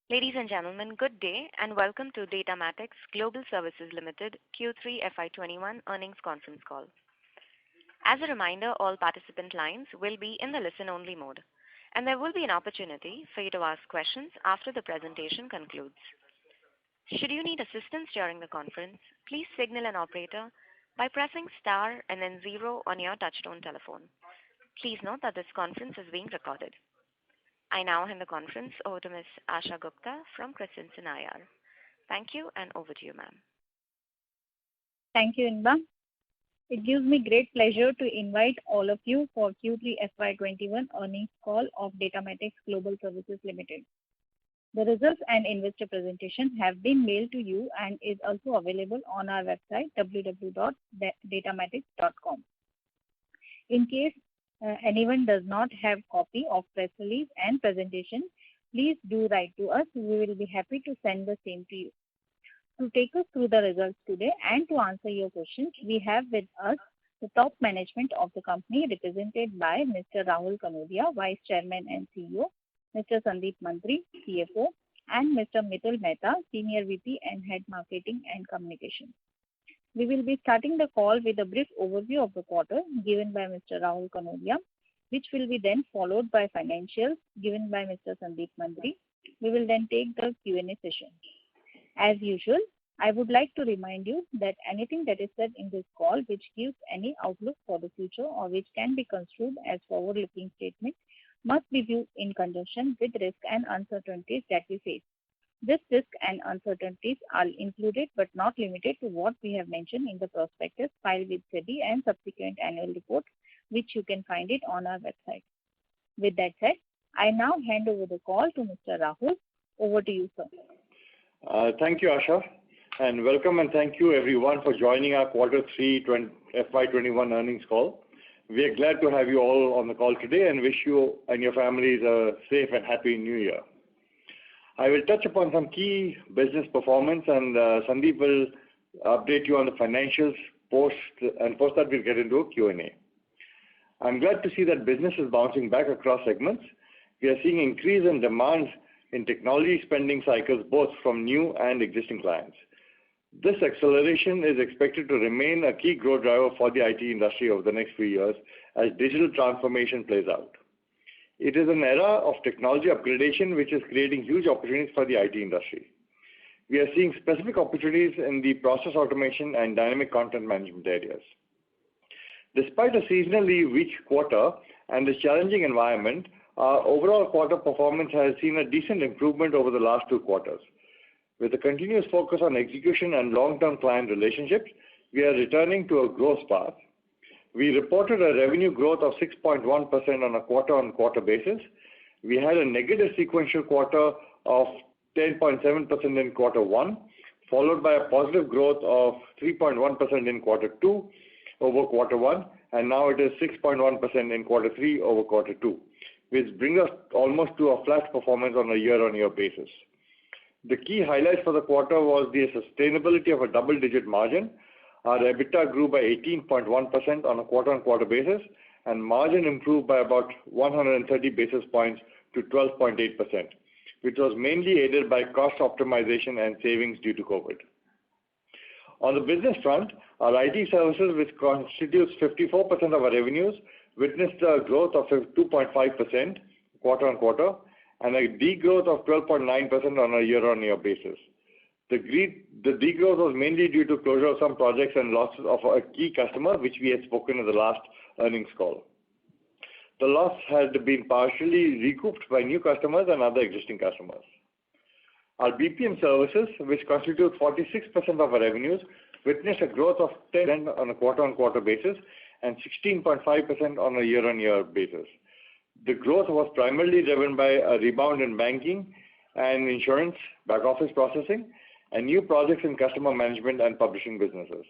Ladies and gentlemen, good day and welcome to DATAMATICS Global Services Limited Q3 FY21 earnings conference call. As a reminder, all participant lines will be in the listen-only mode, and there will be an opportunity for you to ask questions after the presentation concludes. Should you need assistance during the conference, please signal an operator by pressing star and then 0 on your touchtone telephone. Please note that this conference is being recorded. I now hand the conference over to Ms. Asha Gupta from Christensen IR. Thank you, and over to you, ma'am. Thank you, Inba. It gives me great pleasure to invite all of you for Q3 FY21 earnings call of DATAMATICS Global Services Limited. The results and investor presentation have been mailed to you and is also available on our website www.datamatics.com. In case anyone does not have copy of press release and presentation, please do write to us. We will be happy to send the same to you. To take us through the results today and to answer your questions, we have with us the top management of the company represented by Mr. Rahul Kanodia, Vice Chairman and CEO, Mr. Sandeep Mantri, CFO, and Mr. Mitul Mehta, Senior VP and Head Marketing and Communications. We will be starting the call with a brief overview of the quarter given by Mr. Rahul Kanodia, which will be then followed by financials given by Mr. Sandeep Mantri. We will then take the Q&A session. As usual, I would like to remind you that anything that is said in this call which gives any outlook for the future or which can be construed as forward-looking statement must be viewed in conjunction with risk and uncertainties that we face. This risk and uncertainties are included but not limited to what we have mentioned in the prospectus filed with SEBI and subsequent annual report, which you can find it on our website. With that said, I now hand over the call to Mr. Rahul. Over to you, sir. Thank you, Asha, and welcome and thank you everyone for joining our Quarter 3 FY21 earnings call. We are glad to have you all on the call today and wish you and your families a safe and happy New Year. I will touch upon some key business performance and Sandeep will update you on the financials post that we'll get into a Q&A. I'm glad to see that business is bouncing back across segments. We are seeing increase in demand in technology spending cycles both from new and existing clients. This acceleration is expected to remain a key growth driver for the IT industry over the next few years as digital transformation plays out. It is an era of technology upgradation which is creating huge opportunities for the IT industry. We are seeing specific opportunities in the process automation and dynamic content management areas. Despite a seasonally weak quarter and this challenging environment, our overall quarter performance has seen a decent improvement over the last 2 quarters. With a continuous focus on execution and long-term client relationships, we are returning to a growth path. We reported a revenue growth of 6.1% on a quarter-on-quarter basis. We had a negative sequential quarter of 10.7% in quarter 1, followed by a positive growth of 3.1% in quarter 2 over quarter 1, and now it is 6.1% in quarter 3 over quarter 2, which brings us almost to a flat performance on a year-on-year basis. The key highlight for the quarter was the sustainability of a double-digit margin. Our EBITDA grew by 18.1% on a quarter-on-quarter basis, and margin improved by about 130 basis points to 12.8%, which was mainly aided by cost optimization and savings due to COVID. On the business front, our IT services, which constitutes 54% of our revenues, witnessed a growth of 2.5% quarter-on-quarter and a degrowth of 12.9% on a year-on-year basis. The degrowth was mainly due to closure of some projects and losses of a key customer, which we had spoken in the last earnings call. The loss had been partially recouped by new customers and other existing customers. Our BPM services, which constitute 46% of our revenues, witnessed a growth of 10% on a quarter-on-quarter basis and 16.5% on a year-on-year basis. The growth was primarily driven by a rebound in banking and insurance, back office processing, and new projects in customer management and publishing businesses.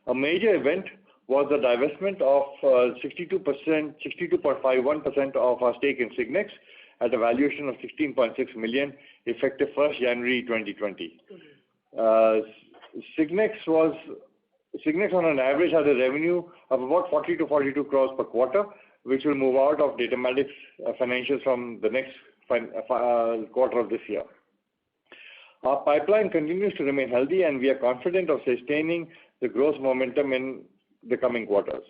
A major event was the divestment of 62.51% of our stake in Signex at a valuation of 16.6 million effective 1st January 2020. Signex on an average had a revenue of about 40 to 42 crores per quarter, which will move out of DATAMATICS financials from the next quarter of this year. Our pipeline continues to remain healthy, and we are confident of sustaining the growth momentum in the coming quarters.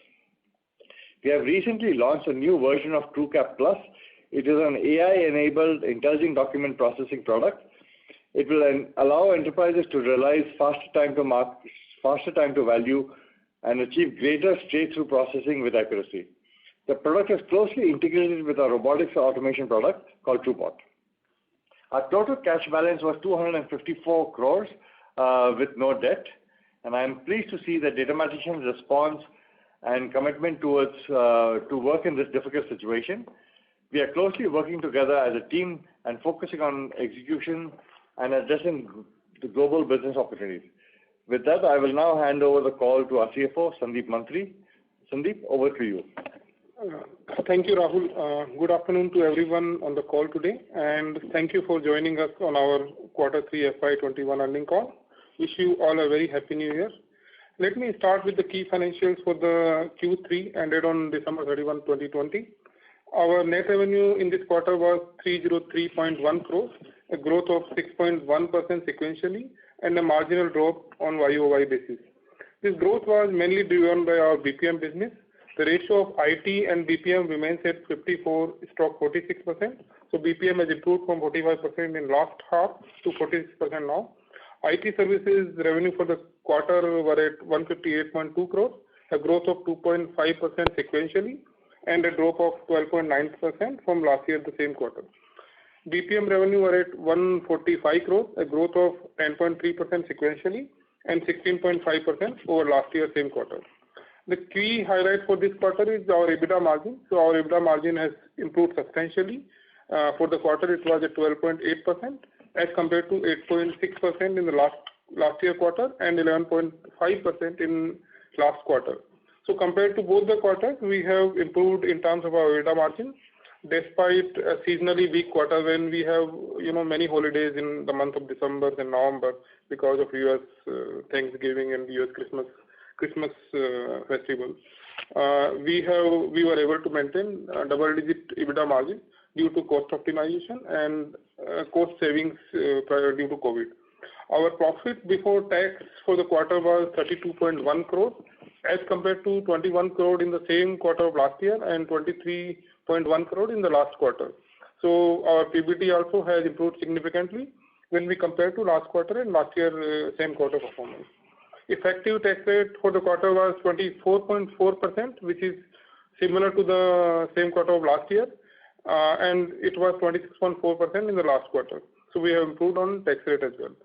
We have recently launched a new version of TrueCap Plus. It is an AI-enabled intelligent document processing product. It will allow enterprises to realize faster time to value, and achieve greater straight-through processing with accuracy. The product is closely integrated with our robotics automation product called TrueBot. Our total cash balance was 254 crores with no debt, and I am pleased to see that DATAMATICS' response and commitment towards to work in this difficult situation. We are closely working together as a team and focusing on execution and addressing the global business opportunities. With that, I will now hand over the call to our CFO, Sandeep Mantri. Sandeep, over to you. Thank you, Rahul. Good afternoon to everyone on the call today, and thank you for joining us on our Quarter 3 FY21 earnings call. Wish you all a very happy new year. Let me start with the key financials for the Q3 ended on December 31, 2020. Our net revenue in this quarter was 303.1 crores, a growth of 6.1% sequentially, and a marginal drop on YOY basis. This growth was mainly driven by our BPM business. The ratio of IT and BPM remains at 54/46%. So BPM has improved from 45% in last half to 46% now. IT services revenue for the quarter were at 158.2 crores, a growth of 2.5% sequentially, and a drop of 12.9% from last year the same quarter. BPM revenue were at 145 crores, a growth of 10.3% sequentially, and 16.5% over last year same quarter. The key highlight for this quarter is our EBITDA margin. So our EBITDA margin has improved substantially. For the quarter, it was at 12.8% as compared to 8.6% in the last year quarter and 11.5% in last quarter. So compared to both the quarters, we have improved in terms of our EBITDA margin, despite a seasonally weak quarter when we have many holidays in the month of December and November because of US Thanksgiving and US Christmas festival. We were able to maintain double-digit EBITDA margin due to cost optimization and cost savings due to COVID. Our profit before tax for the quarter was 32.1 crore as compared to 21 crore in the same quarter of last year and 23.1 crore in the last quarter. So our PBT also has improved significantly when we compare to last quarter and last year same quarter performance. Effective tax rate for the quarter was 24.4%, which is similar to the same quarter of last year, and it was 26.4% in the last quarter. So we have improved on tax rate as well.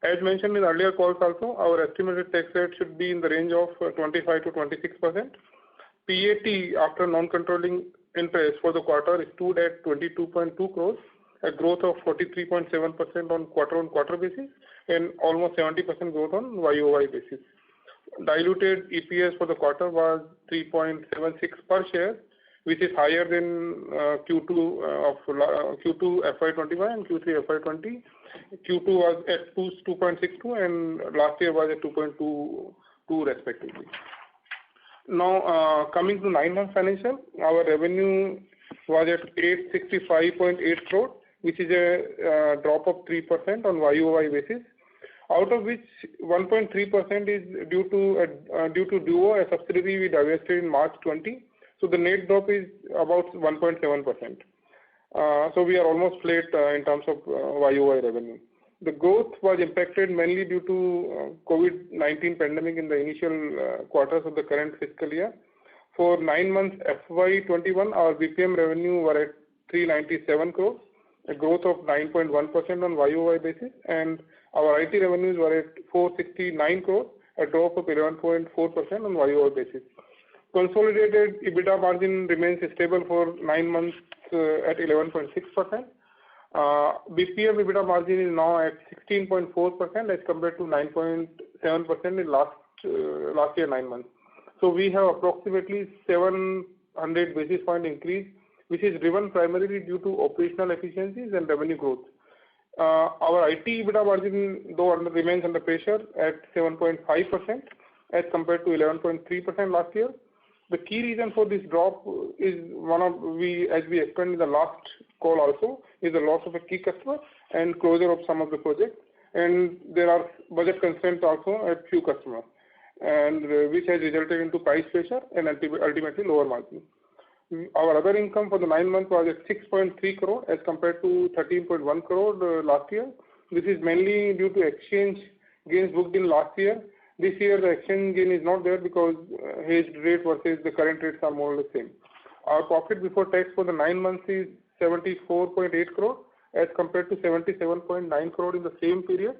As mentioned in earlier calls also, our estimated tax rate should be in the range of 25 to 26%. PAT after non-controlling interest for the quarter stood at 22.2 crores, a growth of 43.7% on quarter-on-quarter basis and almost 70% growth on YOY basis. Diluted EPS for the quarter was 3.76 per share, which is higher than Q2 FY21 and Q3 FY20. Q2 was at 2.62 and last year was at 2.22 respectively. Now coming to 9-month financial, our revenue was at 865.8 crore, which is a drop of 3% on YOY basis, out of which 1.3% is due to Duo, a subsidiary we divested in March 20. So the net drop is about 1.7%. So we are almost flat in terms of YOY revenue. The growth was impacted mainly due to COVID-19 pandemic in the initial quarters of the current fiscal year. For 9 months FY21, our BPM revenue were at 397 crores, a growth of 9.1% on YOY basis, and our IT revenues were at 469 crores, a drop of 11.4% on YOY basis. Consolidated EBITDA margin remains stable for 9 months at 11.6%. BPM EBITDA margin is now at 16.4% as compared to 9.7% in last year 9 months. So we have approximately 700 basis point increase, which is driven primarily due to operational efficiencies and revenue growth. Our IT EBITDA margin, though, remains under pressure at 7.5% as compared to 11.3% last year. The key reason for this drop is as we explained in the last call also, is the loss of a key customer and closure of some of the projects. And there are budget constraints also at few customers, and which has resulted into price pressure and ultimately lower margin. Our other income for the 9 months was at 6.3 crore as compared to 13.1 crore last year. This is mainly due to exchange gains booked in last year. This year the exchange gain is not there because hedged rate versus the current rates are more or less same. Our profit before tax for the 9 months is 74.8 crore as compared to 77.9 crore in the same period.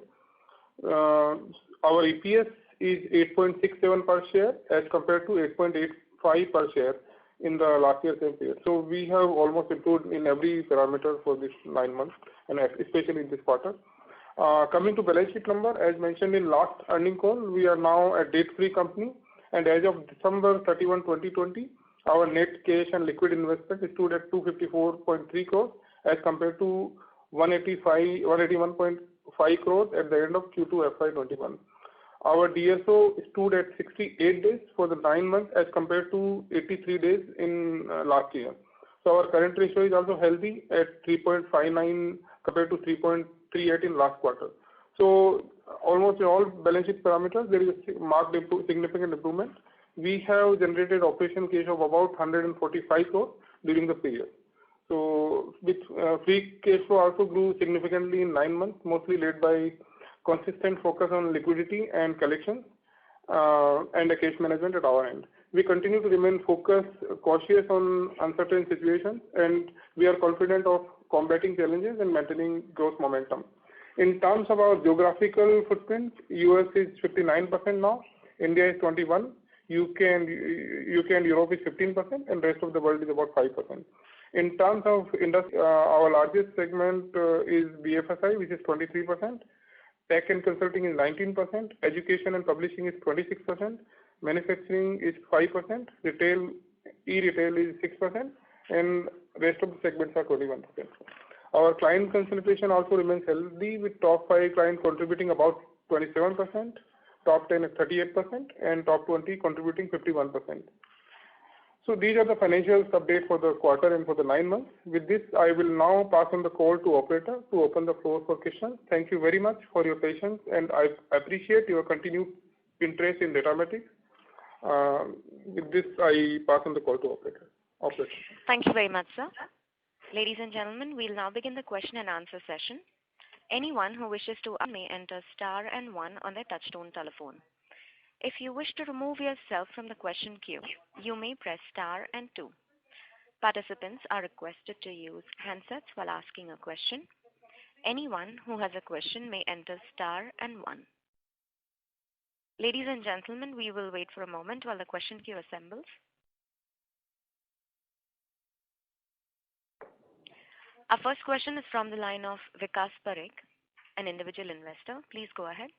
Our EPS is 8.67 per share as compared to 8.85 per share in the last year same period. So we have almost improved in every parameter for this 9 months, and especially in this quarter. Coming to balance sheet number, as mentioned in last earning call, we are now a debt-free company, and as of December 31, 2020, our net cash and liquid investment stood at 254.3 crores as compared to 181.5 crores at the end of Q2 FY21. Our DSO stood at 68 days for the 9 months as compared to 83 days in last year. So our current ratio is also healthy at 3.59 compared to 3.38 in last quarter. So almost in all balance sheet parameters, there is a marked significant improvement. We have generated operation cash of about 145 crores during the period. So with free cash flow also grew significantly in 9 months, mostly led by consistent focus on liquidity and collection and the cash management at our end. We continue to remain focused, cautious on uncertain situations, and we are confident of combating challenges and maintaining growth momentum. In terms of our geographical footprint, US is 59% now, India is 21%, UK and Europe is 15%, and rest of the world is about 5%. In terms of industry, our largest segment is BFSI, which is 23%. Tech and consulting is 19%. Education and publishing is 26%. Manufacturing is 5%. Retail, e-retail is 6%, and rest of the segments are 21%. Our client concentration also remains healthy, with top 5 clients contributing about 27%, top 10 at 38%, and top 20 contributing 51%. So these are the financials update for the quarter and for the 9 months. With this, I will now pass on the call to operator to open the floor for questions. Thank you very much for your patience, and I appreciate your continued interest in DATAMATICS. With this, I pass on the call to operator. Thank you very much, sir. Ladies and gentlemen, we'll now begin the question and answer session. Anyone who wishes to may enter star and 1 on their touchtone telephone. If you wish to remove yourself from the question queue, you may press star and 2. Participants are requested to use handsets while asking a question. Anyone who has a question may enter star and 1. Ladies and gentlemen, we will wait for a moment while the question queue assembles. Our first question is from the line of Vikas Parekh, an individual investor. Please go ahead.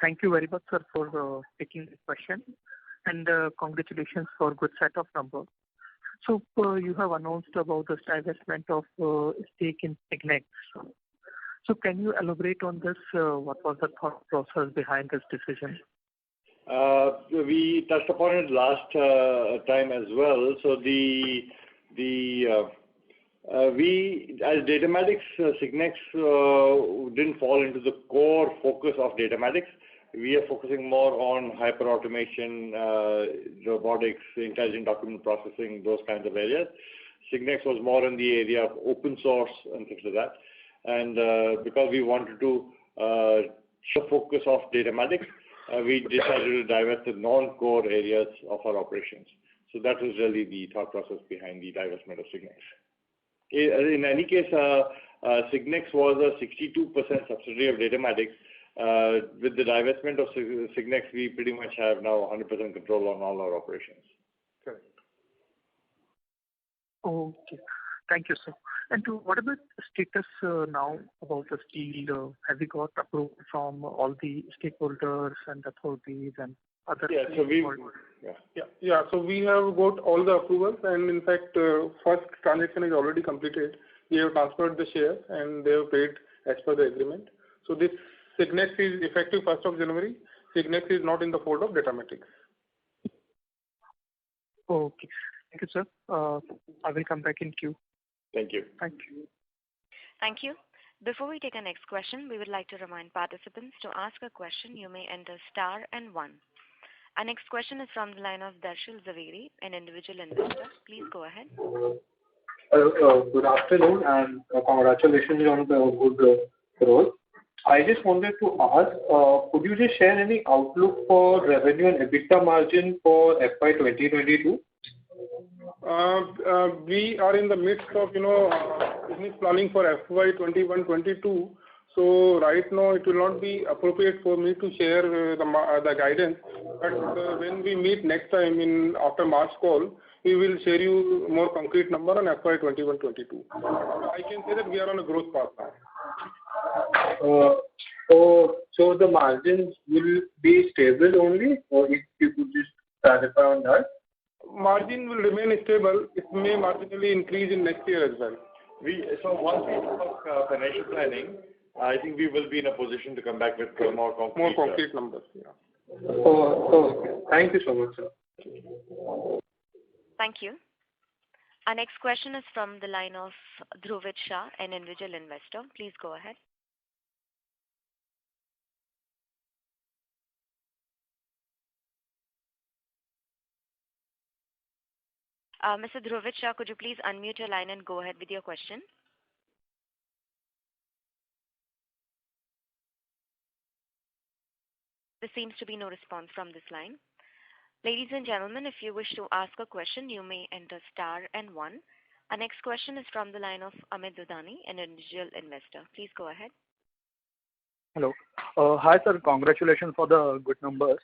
Thank you very much, sir, for taking the question, and congratulations for good set of numbers. So you have announced about the divestment of stake in Signex. So can you elaborate on this? What was the thought process behind this decision? We touched upon it last time as well. So we as DATAMATICS, Signex didn't fall into the core focus of DATAMATICS. We are focusing more on hyper-automation, robotics, intelligent document processing, those kinds of areas. Signex was more in the area of open source and things like that. And because we wanted to show focus of DATAMATICS, we decided to divest the non-core areas of our operations. So that was really the thought process behind the divestment of Signex. In any case, Signex was a 62% subsidiary of DATAMATICS. With the divestment of Signex, we pretty much have now 100% control on all our operations. Correct. Okay. Thank you, sir. And what about the status now about the deal? Have we got approval from all the stakeholders and authorities and other? Yeah, so so we have got all the approvals, and in fact, first transaction is already completed. We have transferred the shares, and they have paid as per the agreement. So this Signex is effective 1st of January. Signex is not in the fold of DATAMATICS. Okay. Thank you, sir. I will come back in queue. Thank you. Thank you. Thank you. Before we take our next question, we would like to remind participants to ask a question, you may enter star and 1. Our next question is from the line of Darshil Zaveri, an individual investor. Please go ahead. Good afternoon, and congratulations on the good growth. I just wanted to ask, could you just share any outlook for revenue and EBITDA margin for FY 2022? We are in the midst of, business planning for FY21-22. So right now it will not be appropriate for me to share the guidance. But when we meet next time after March call, we will share you more concrete number on FY21-22. I can say that we are on a growth path now. So the margins will be stable only, or if you could just clarify on that? Margin will remain stable. It may marginally increase in next year as well. So once we talk financial planning, I think we will be in a position to come back with more concrete numbers. Yeah. Okay. Thank you so much, sir. Thank you. Our next question is from the line of Dhruvit Shah, an individual investor. Please go ahead. Mr. Dhruvit Shah, could you please unmute your line and go ahead with your question? There seems to be no response from this line. Ladies and gentlemen, if you wish to ask a question, you may enter star and 1. Our next question is from the line of Amit Dudani, an individual investor. Please go ahead. Hello. Hi, sir. Congratulations for the good numbers.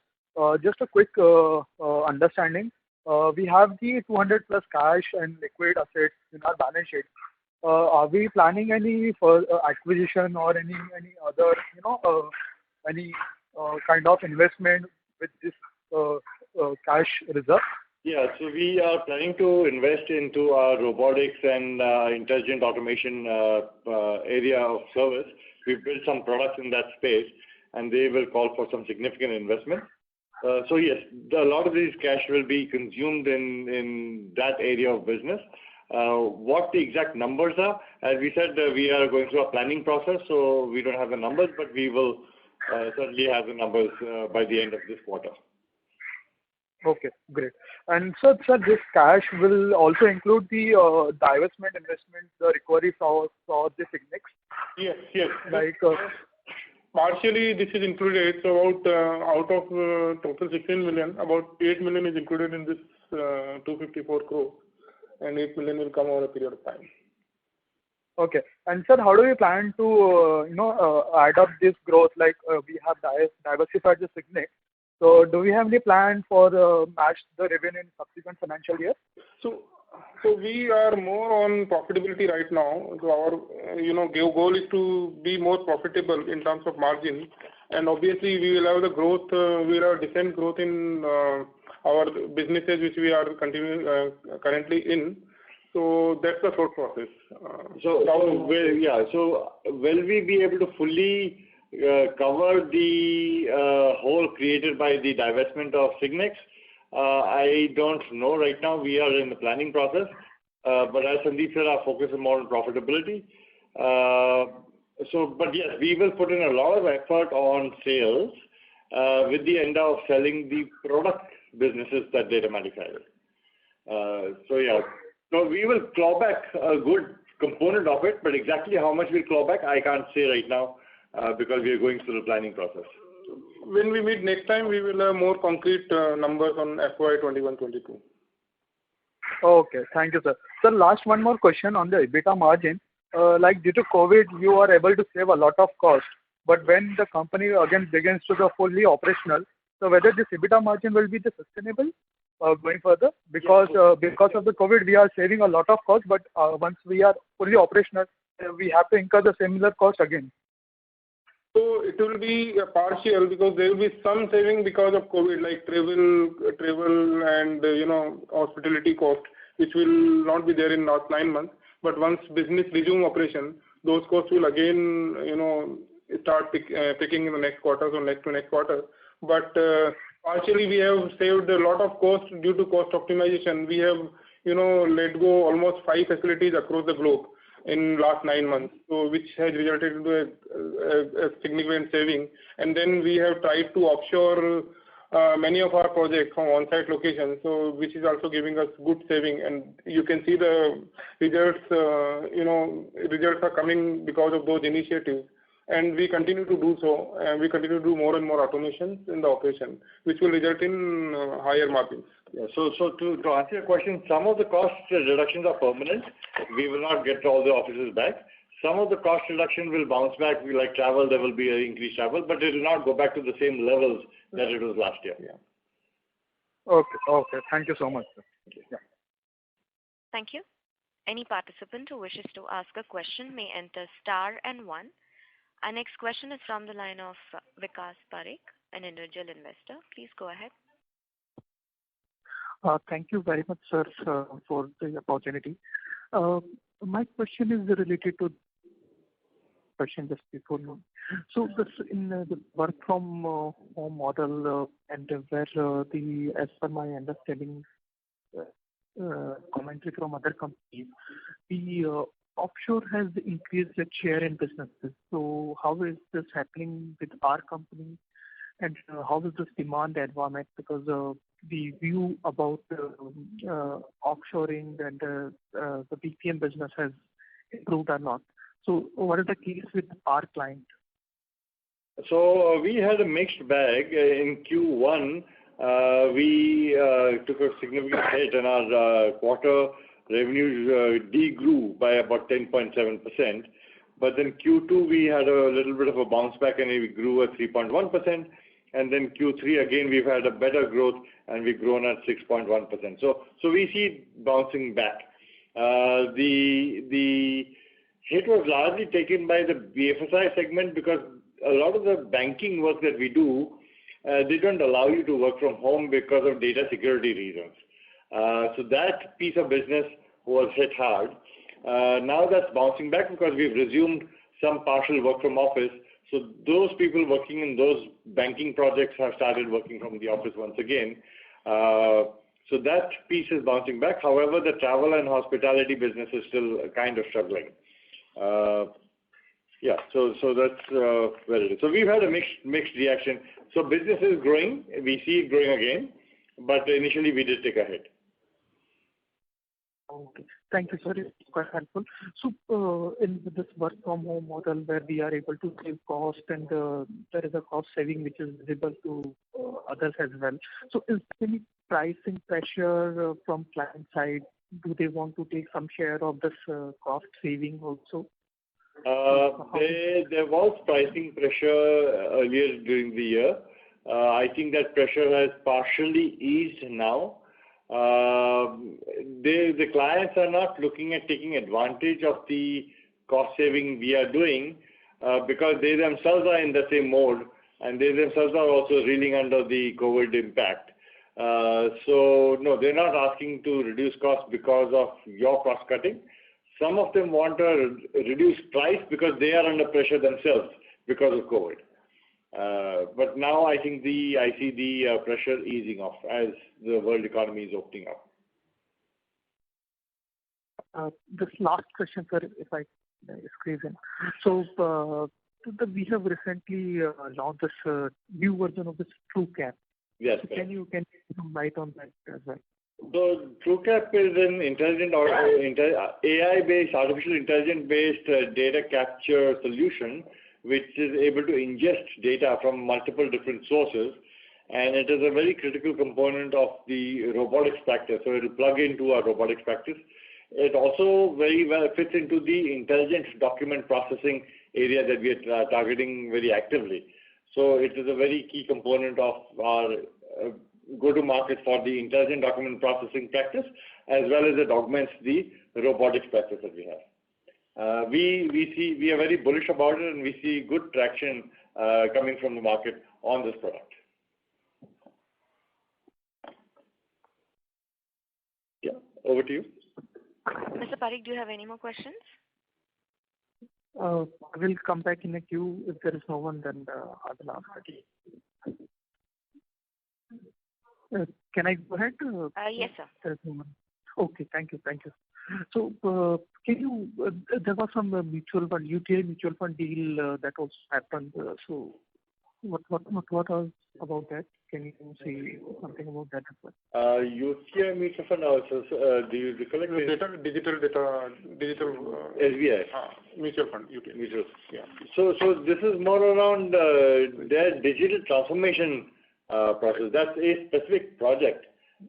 Just a quick understanding. We have the 200 plus cash and liquid assets in our balance sheet. Are we planning any acquisition or any other, any kind of investment with this cash reserve? Yeah, so we are planning to invest into our robotics and intelligent automation area of service. We've built some products in that space, and they will call for some significant investment. So yes, a lot of these cash will be consumed in that area of business. What the exact numbers are, as we said, we are going through a planning process, so we don't have the numbers, but we will certainly have the numbers by the end of this quarter. Okay, great. And sir, this cash will also include the divestment investment, the recovery for the Signex? Yes. Like partially this is included. So out of total 16 million, about 8 million is included in this 254 crore, and 8 million will come over a period of time. Okay. And sir, how do you plan to add up this growth? Like we have diversified the Signex. So do we have any plan for match the revenue in subsequent financial year? So we are more on profitability right now. So our goal is to be more profitable in terms of margin, and obviously we will have the growth. We will have decent growth in our businesses which we are currently in. So that's the thought process. So will we be able to fully cover the hole created by the divestment of Signex? I don't know right now. We are in the planning process. But as Sandeep said, our focus is more on profitability. But yes, we will put in a lot of effort on sales with the end of selling the product businesses that DATAMATICS has. So we will claw back a good component of it, but exactly how much we'll claw back, I can't say right now because we are going through the planning process. When we meet next time, we will have more concrete numbers on FY21-22. Okay, thank you, sir. Sir, last one more question on the EBITDA margin. Like due to COVID, you are able to save a lot of cost. But when the company again begins to go fully operational, so whether this EBITDA margin will be sustainable going further? Because of the COVID, we are saving a lot of cost, but once we are fully operational, we have to incur the similar cost again. So it will be partial because there will be some saving because of COVID, like travel and hospitality cost, which will not be there in last 9 months. But once business resume operation, those costs will again start picking in the next quarters or next to next quarter. But partially we have saved a lot of cost due to cost optimization. We have let go almost 5 facilities across the globe in last 9 months, so which has resulted into a significant saving. And then we have tried to offshore many of our projects from on-site locations, so which is also giving us good saving. And you can see the results. Results are coming because of those initiatives. And we continue to do so, and we continue to do more and more automations in the operation, which will result in higher margins. Yeah. So to answer your question, some of the cost reductions are permanent. We will not get all the offices back. Some of the cost reduction will bounce back. Like travel, there will be increased travel, but it will not go back to the same levels that it was last year. Yeah. Okay. Thank you so much, sir. Yeah. Thank you. Any participant who wishes to ask a question may enter star and 1. Our next question is from the line of Vikas Parekh, an individual investor. Please go ahead. Thank you very much, sir, for the opportunity. My question is related to question just before noon. So this in the work from home model and where as per my understanding, commentary from other companies, the offshore has increased its share in businesses. So how is this happening with our company, and how is this demand environment? Because the view about offshoring and the BPM business has improved or not. So what is the case with our client? So we had a mixed bag. In Q1, we took a significant hit, and our quarter revenues degrew by about 10.7%. But then Q2, we had a little bit of a bounce back, and we grew at 3.1%. And then Q3, again, we've had a better growth, and we've grown at 6.1%. So we see it bouncing back. The hit was largely taken by the BFSI segment, because a lot of the banking work that we do, they don't allow you to work from home because of data security reasons. So that piece of business was hit hard. Now that's bouncing back because we've resumed some partial work from office. So those people working in those banking projects have started working from the office once again. So that piece is bouncing back. However, the travel and hospitality business is still kind of struggling. Yeah, so that's where it is. So we've had a mixed reaction. So business is growing. We see it growing again, but initially we did take a hit. Okay. Thank you, sir. It's quite helpful. So, in this work from home model where we are able to save cost and there is a cost saving which is visible to others as well. So, is there any pricing pressure from client side? Do they want to take some share of this cost saving also? There was pricing pressure earlier during the year. I think that pressure has partially eased now. The clients are not looking at taking advantage of the cost saving we are doing because they themselves are in the same mode, and they themselves are also reeling under the COVID impact. So no, they're not asking to reduce costs because of your cost cutting. Some of them want to reduce price because they are under pressure themselves because of COVID. But now I think I see the pressure easing off as the world economy is opening up. This last question, sir, if I squeeze in. So we have recently launched this new version of this TrueCap. Yes. So can you give some light on that as well? So TrueCap is an intelligent or AI-based, artificial intelligence-based data capture solution, which is able to ingest data from multiple different sources, and it is a very critical component of the robotics practice. So it will plug into our robotics practice. It also very well fits into the intelligent document processing area that we are targeting very actively. So it is a very key component of our go-to-market for the intelligent document processing practice, as well as it augments the robotics practice that we have. We are very bullish about it, and we see good traction coming from the market on this product. Yeah, over to you. Mr. Parekh, do you have any more questions? I will come back in the queue. If there is no one, then I will ask again. Can I go ahead? Yes, sir. There is no one. Okay, thank you. So, can you, there was some mutual fund, UTI mutual fund deal that also happened. So, what was about that? Can you say something about that as well? UTI mutual fund also, do you recollect? Digital SBI. Mutual fund, UTI. Mutual. Yeah. So this is more around their digital transformation process. That's a specific project.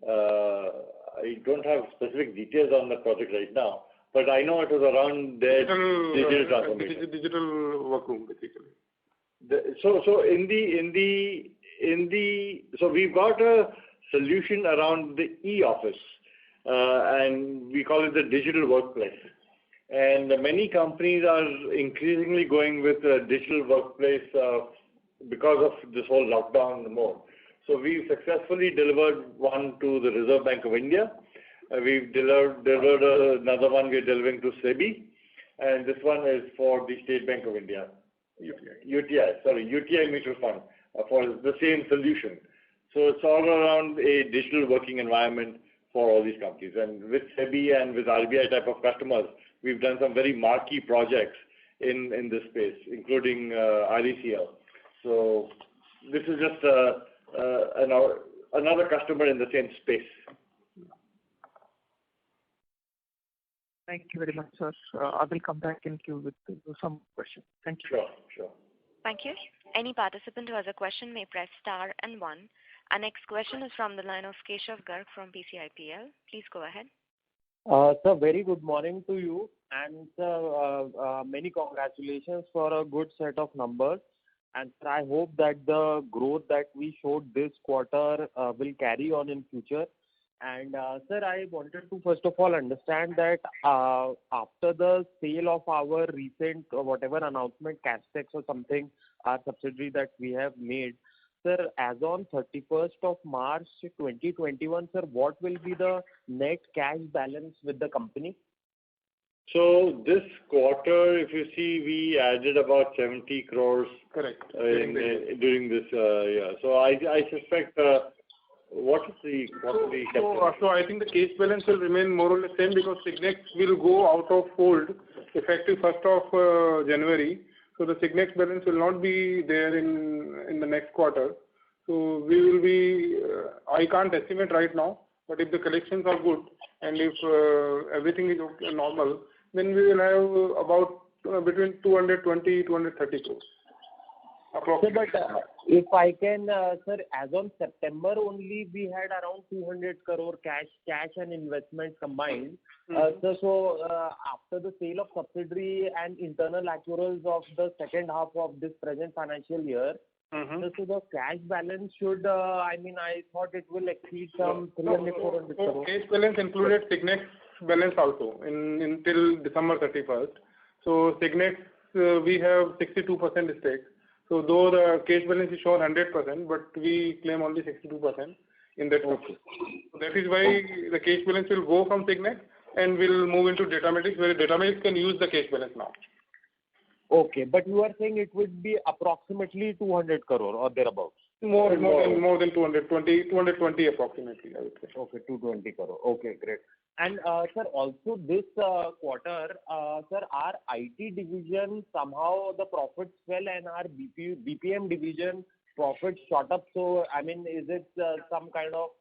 I don't have specific details on the project right now, but I know it was around their digital transformation. Digital workroom, basically. So we've got a solution around the e-office, and we call it the digital workplace. And many companies are increasingly going with the digital workplace because of this whole lockdown mode. So we've successfully delivered one to the Reserve Bank of India. We've delivered another one we're delivering to SEBI, and this one is for the State Bank of India. UTI mutual fund for the same solution. So it's all around a digital working environment for all these companies. And with SEBI and with RBI type of customers, we've done some very marquee projects in this space, including RECL. So this is just another customer in the same space. Thank you very much, sir. I will come back in queue with some questions. Thank you. Sure. Thank you. Any participant who has a question may press star and 1. Our next question is from the line of Keshav Garg from PCIPL. Please go ahead. Sir, very good morning to you, and sir, many congratulations for a good set of numbers. And sir, I hope that the growth that we showed this quarter will carry on in future. And sir, I wanted to first of all understand that after the sale of our recent whatever announcement, Castex or something, our subsidiary that we have made, sir, as on 31st of March 2021, sir, what will be the net cash balance with the company? So this quarter, if you see, we added about 70 crores. Correct. During this year. So I suspect, what is the quarterly capital? So I think the cash balance will remain more or less same because Signex will go out of fold effective 1st of January. So the Signex balance will not be there in the next quarter. So we will be, I can't estimate right now, but if the collections are good and if everything is okay, normal, then we will have about between 220, 230 crores. Sir, but if I can, sir, as on September only, we had around 200 crore cash and investment combined. Sir, so after the sale of subsidiary and internal accruals of the second half of this present financial year, so the cash balance should, I thought it will exceed some 300, 400 crore. Cash balance included Signex balance also until December 31st. So Signex, we have 62% stake. So though the cash balance is shown 100%, but we claim only 62% in that company. So that is why the cash balance will go from Signex and will move into DATAMATICS, where DATAMATICS can use the cash balance now. Okay, but you are saying it would be approximately 200 crore or thereabouts? More than 220 approximately, I would say. Okay, 220 crore. Okay, great. And sir, also this quarter, sir, our IT division, somehow the profits fell and our BPM division profits shot up. So, is it some kind of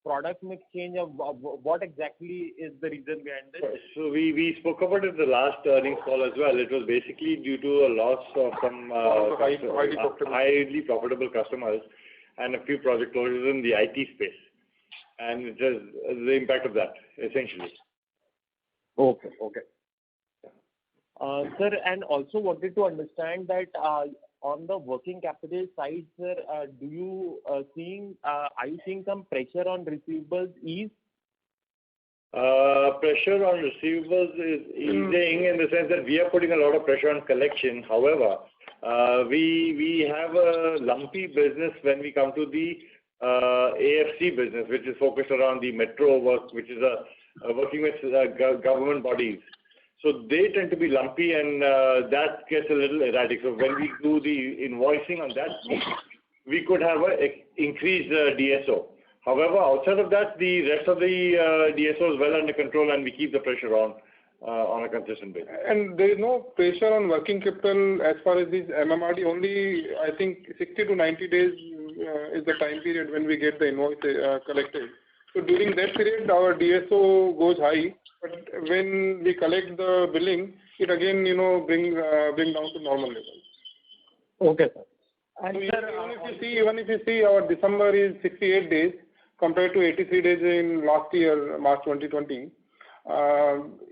product mix change? Of what exactly is the reason behind this? So we spoke about it in the last earnings call as well. It was basically due to a loss of some highly profitable customers and a few project closures in the IT space. And it is the impact of that, essentially. Okay. Sir, and also wanted to understand that on the working capital side, sir, are you seeing some pressure on receivables ease? Pressure on receivables is easing in the sense that we are putting a lot of pressure on collection. However, we have a lumpy business when we come to the AFC business, which is focused around the metro work, which is working with government bodies. So they tend to be lumpy, and that gets a little erratic. So when we do the invoicing on that, we could have an increased DSO. However, outside of that, the rest of the DSO is well under control, and we keep the pressure on a consistent basis. And there is no pressure on working capital as far as this MMRD. Only, I think, 60 to 90 days is the time period when we get the invoice collected. So during that period, our DSO goes high, but when we collect the billing, it again, bring down to normal levels. Okay, sir. And so even if you see, our December is 68 days compared to 83 days in last year, March 2020.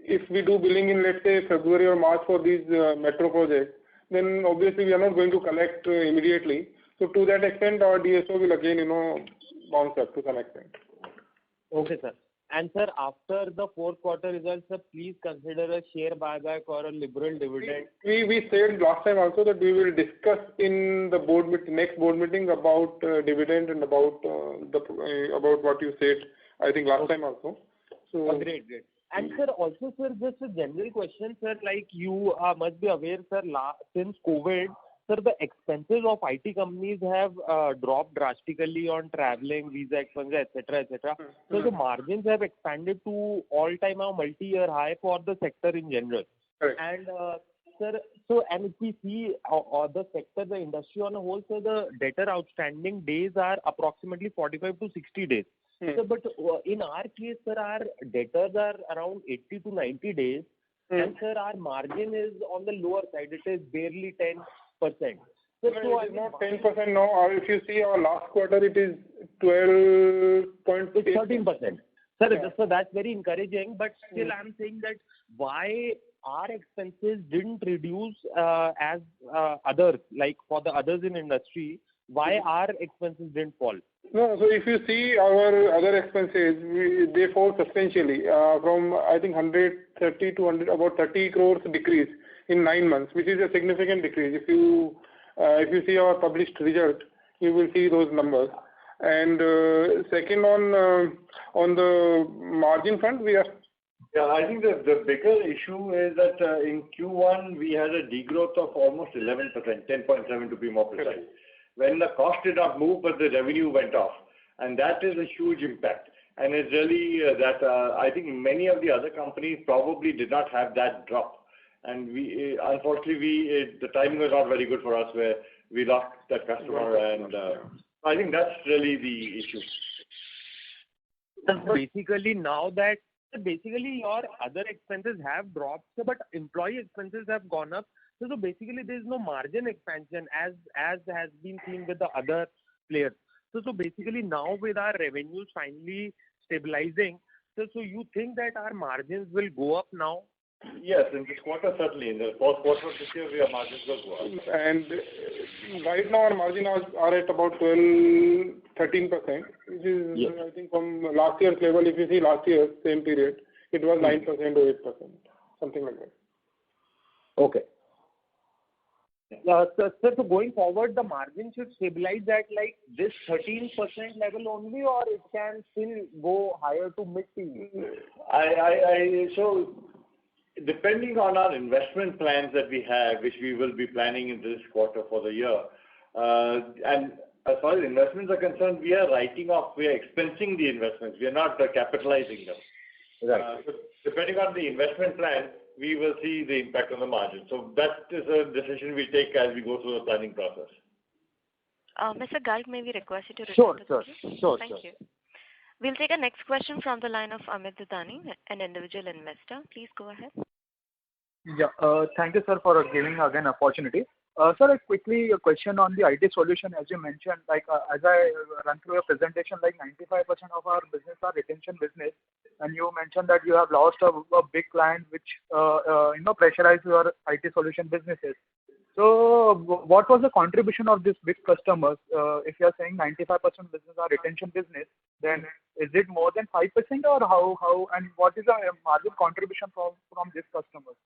If we do billing in, let's say, February or March for these metro projects, then obviously we are not going to collect immediately. So to that extent, our DSO will again, bounce up to some extent. Okay, sir. And sir, after the fourth quarter results, sir, please consider a share buyback or a liberal dividend. We said last time also that we will discuss in the next board meeting about dividend and about what you said, I think last time also. So great. And sir, also sir, just a general question, sir, like you must be aware, sir, since COVID, sir, the expenses of IT companies have dropped drastically on traveling, visa expenses, etc., etc. So the margins have expanded to all-time multi-year high for the sector in general. Right. And sir, and if we see the sector, the industry on a whole, so the debtor outstanding days are approximately 45 to 60 days. So, but in our case, sir, our debtors are around 80 to 90 days, and sir, our margin is on the lower side. It is barely 10%. So it is not 10% now. Or if you see our last quarter, it is 12.8%. It's 13%. Sir, so that's very encouraging. But still, I'm saying that why our expenses didn't reduce as others, like for the others in industry, why our expenses didn't fall? No, so if you see our other expenses, they fall substantially from, I think, 130 to about 30 crores decrease in 9 months, which is a significant decrease. If you see our published result, you will see those numbers. And second, on the margin front, we are. Yeah, I think the bigger issue is that in Q1 we had a degrowth of almost 11%, 10.7 to be more precise. Correct. When the cost did not move, but the revenue went off, and that is a huge impact. And it's really that I think many of the other companies probably did not have that drop, and we unfortunately the timing was not very good for us, where we lost that customer, and I think that's really the issue. Basically, now that your other expenses have dropped, but employee expenses have gone up. So basically, there is no margin expansion as has been seen with the other players. So basically, now with our revenues finally stabilizing, so you think that our margins will go up now? Yes, in this quarter certainly. In the fourth quarter of this year, our margins will go up. And right now our margins are at about 12-13%, which is I think from last year's level. If you see last year same period, it was 9% or 8%, something like that. Okay. So going forward, the margin should stabilize at like this 13% level only, or it can still go higher to mid-teens? So depending on our investment plans that we have, which we will be planning in this quarter for the year, and as far as investments are concerned, we are writing off, we are expensing the investments, we are not capitalizing them. Right. So depending on the investment plan, we will see the impact on the margin. So that is a decision we take as we go through the planning process. Mr. Garg, may we request you to return to the queue? Sure. Thank you. We'll take a next question from the line of Amit Dudani, an individual investor. Please go ahead. Yeah, thank you, sir, for giving again opportunity. Sir, quickly a question on the IT solution. As you mentioned, like as I run through your presentation, like 95% of our business are retention business, and you mentioned that you have lost a big client which pressurized your IT solution businesses. So, what was the contribution of this big customers? If you are saying 95% business are retention business, then is it more than 5% or how? And what is the margin contribution from these customers?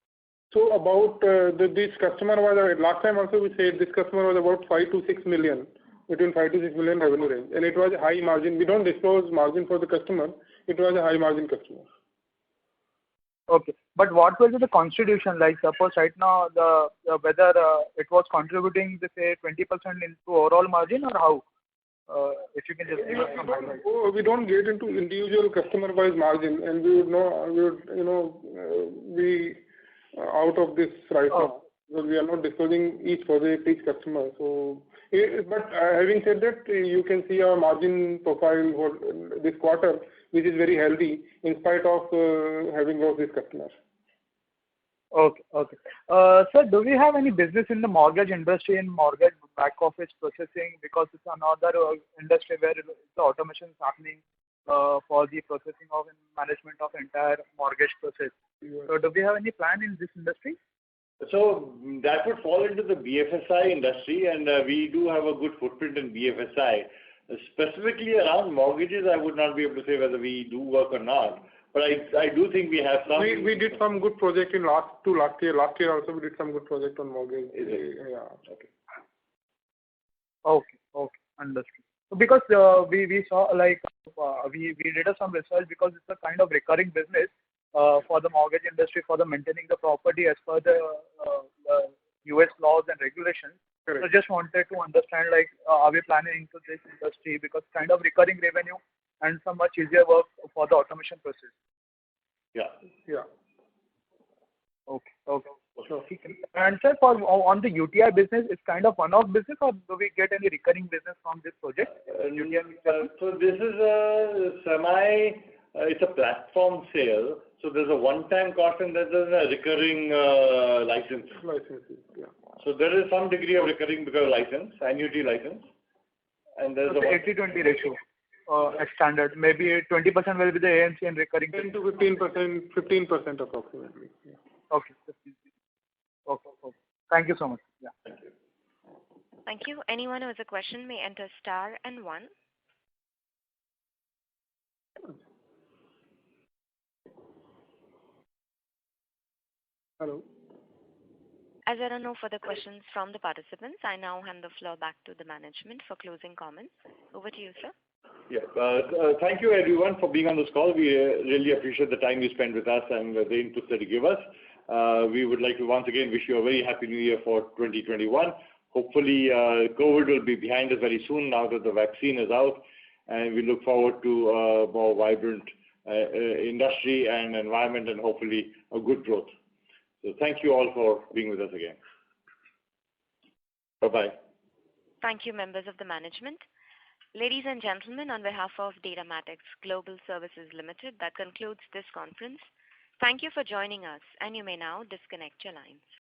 So about this customer was, last time also we said this customer was about 5 to 6 million, between 5 to 6 million revenue range. And it was a high margin. We don't disclose margin for the customer. It was a high margin customer. Okay. But what will be the constitution? Like suppose right now whether it was contributing, say 20% into overall margin or how? If you can just give us some highlights. We don't get into individual customer-wise margin, and we would be out of this right now. Because we are not disclosing each project, each customer. So, but having said that, you can see our margin profile for this quarter, which is very healthy in spite of having lost this customer. Okay. Sir, do we have any business in the mortgage industry and mortgage back office processing? Because it's another industry where the automation is happening for the processing of and management of entire mortgage process. So do we have any plan in this industry? So that would fall into the BFSI industry, and we do have a good footprint in BFSI. Specifically around mortgages, I would not be able to say whether we do work or not. But I do think we have some. We did some good project in last year. Last year also we did some good project on mortgage. Yeah. Okay. Understood. So because we saw like we did some research because it's a kind of recurring business for the mortgage industry for the maintaining the property as per the US laws and regulations. Correct. So just wanted to understand like are we planning into this industry because kind of recurring revenue and some much easier work for the automation process. Yeah. Okay. Sure. And sir, for on the UTI business, it's kind of one-off business, or do we get any recurring business from this project? So this is it's a platform sale. So there's a one-time cost and there's a recurring license. Licenses, yeah. So there is some degree of recurring because of license, annuity license, and there's so a 80-20 ratio. As standard, maybe 20% will be the ANC and recurring. 10 to 15% approximately. Yeah. Okay. Thank you so much. Yeah. Thank you. Thank you. Anyone who has a question may enter star and 1. Hello. As there are no further questions from the participants, I now hand the floor back to the management for closing comments. Over to you, sir. Yeah. Thank you everyone for being on this call. We really appreciate the time you spend with us and the inputs that you give us. We would like to once again wish you a very happy new year for 2021. Hopefully, COVID will be behind us very soon now that the vaccine is out, and we look forward to a more vibrant industry and environment, and hopefully a good growth. So thank you all for being with us again. Bye-bye. Thank you, members of the management. Ladies and gentlemen, on behalf of DATAMATICS Global Services Limited, that concludes this conference. Thank you for joining us, and you may now disconnect your lines.